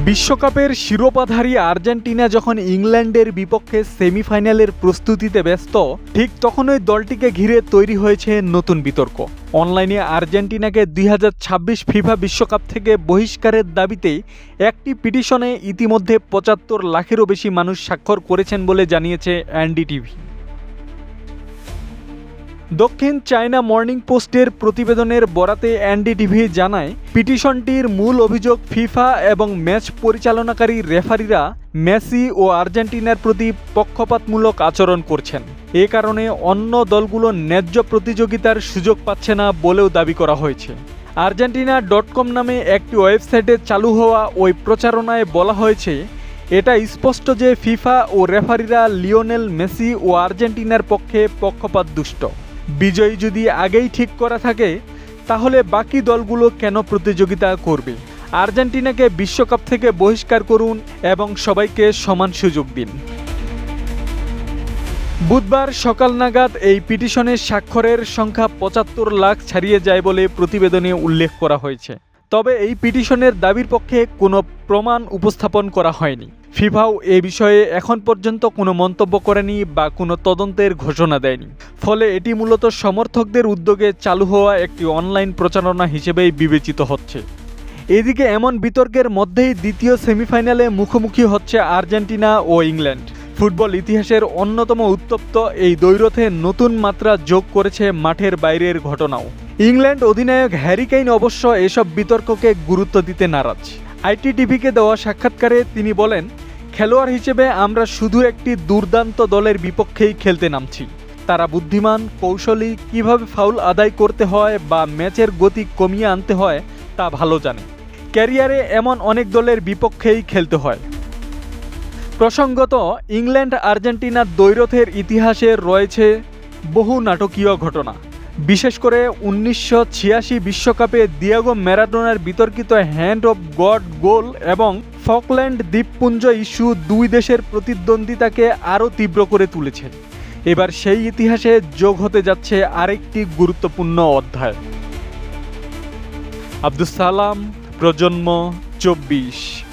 বিশ্বকাপের শিরোপাধারী আর্জেন্টিনা যখন ইংল্যান্ডের বিপক্ষে সেমিফাইনালের প্রস্তুতিতে ব্যস্ত, ঠিক তখনই দলটিকে ঘিরে তৈরি হয়েছে নতুন বিতর্ক। অনলাইনে আর্জেন্টিনাকে 2026 ফিফা বিশ্বকাপ থেকে বহিষ্কারের দাবিতে একটি পিটিশনে ইতিমধ্যে 75 লাখেরও বেশি মানুষ স্বাক্ষর করেছেন বলে জানিয়েছে এনডিটিভি। দক্ষিণ চায়না মর্নিং পোস্টের প্রতিবেদনের বরাতে এনডিটিভি জানায়, পিটিশনটির মূল অভিযোগ ফিফা এবং ম্যাচ পরিচালনাকারী রেফারিরা মেসি ও আর্জেন্টিনার প্রতি পক্ষপাতমূলক আচরণ করছেন। এ কারণে অন্য দলগুলো ন্যায্য প্রতিযোগিতার সুযোগ পাচ্ছে না বলেও দাবি করা হয়েছে। আর্জেন্টিনা.com নামে একটি ওয়েবসাইটে চালু হওয়া ওই প্রচারণায় বলা হয়েছে, এটা স্পষ্ট যে ফিফা ও রেফারিরা লিওনেল মেসি ও আর্জেন্টিনার পক্ষে পক্ষপাতদুষ্ট। বিজয়ী যদি আগেই ঠিক করা থাকে, তাহলে বাকি দলগুলো কেন প্রতিযোগিতা করবে? আর্জেন্টিনাকে বিশ্বকাপ থেকে বহিষ্কার করুন এবং সবাইকে সমান সুযোগ দিন। বুধবার সকাল নাগাদ এই পিটিশনের স্বাক্ষরের সংখ্যা 75 লাখ ছাড়িয়ে যায় বলে প্রতিবেদনে উল্লেখ করা হয়েছে। তবে এই পিটিশনের দাবির পক্ষে কোনো প্রমাণ উপস্থাপন করা হয়নি। ফিফাও এ বিষয়ে এখন পর্যন্ত কোনো মন্তব্য করেনি বা কোনো তদন্তের ঘোষণা দেয়নি। ফলে এটি মূলত সমর্থকদের উদ্যোগে চালু হওয়া একটি অনলাইন প্রচারণা হিসেবেই বিবেচিত হচ্ছে। এদিকে এমন বিতর্কের মধ্যেই দ্বিতীয় সেমিফাইনালে মুখোমুখি হচ্ছে আর্জেন্টিনা ও ইংল্যান্ড। ফুটবল ইতিহাসের অন্যতম উত্তপ্ত এই দ্বৈরথে নতুন মাত্রা যোগ করেছে মাঠের বাইরের ঘটনাও। ইংল্যান্ড অধিনায়ক হ্যারি কেইন অবশ্য এসব বিতর্ককে গুরুত্ব দিতে নারাজ। আইটিটিভিকে দেওয়া সাক্ষাৎকারে তিনি বলেন, খেলোয়াড় হিসেবে আমরা শুধু একটি দুর্দান্ত দলের বিপক্ষেই খেলতে নামছি। তারা বুদ্ধিমান, কৌশলী, কিভাবে ফাউল আদায় করতে হয় বা ম্যাচের গতি কমিয়ে আনতে হয় তা ভালো জানে। ক্যারিয়ারে এমন অনেক দলের বিপক্ষেই খেলতে হয়। প্রসঙ্গত, ইংল্যান্ড আর্জেন্টিনার দ্বৈরথের ইতিহাসে রয়েছে বহু নাটকীয় ঘটনা। বিশেষ করে 1986 বিশ্বকাপে দিয়েগো ম্যারাডোনার বিতর্কিত হ্যান্ড অফ গড গোল এবং ফকল্যান্ড দ্বীপপুঞ্জ ইস্যু দুই দেশের প্রতিদ্বন্দ্বিতাকে আরও তীব্র করে তুলেছে। এবার সেই ইতিহাসে যোগ হতে যাচ্ছে আরেকটি গুরুত্বপূর্ণ অধ্যায়। আব্দুস সালাম, প্রজন্ম 24।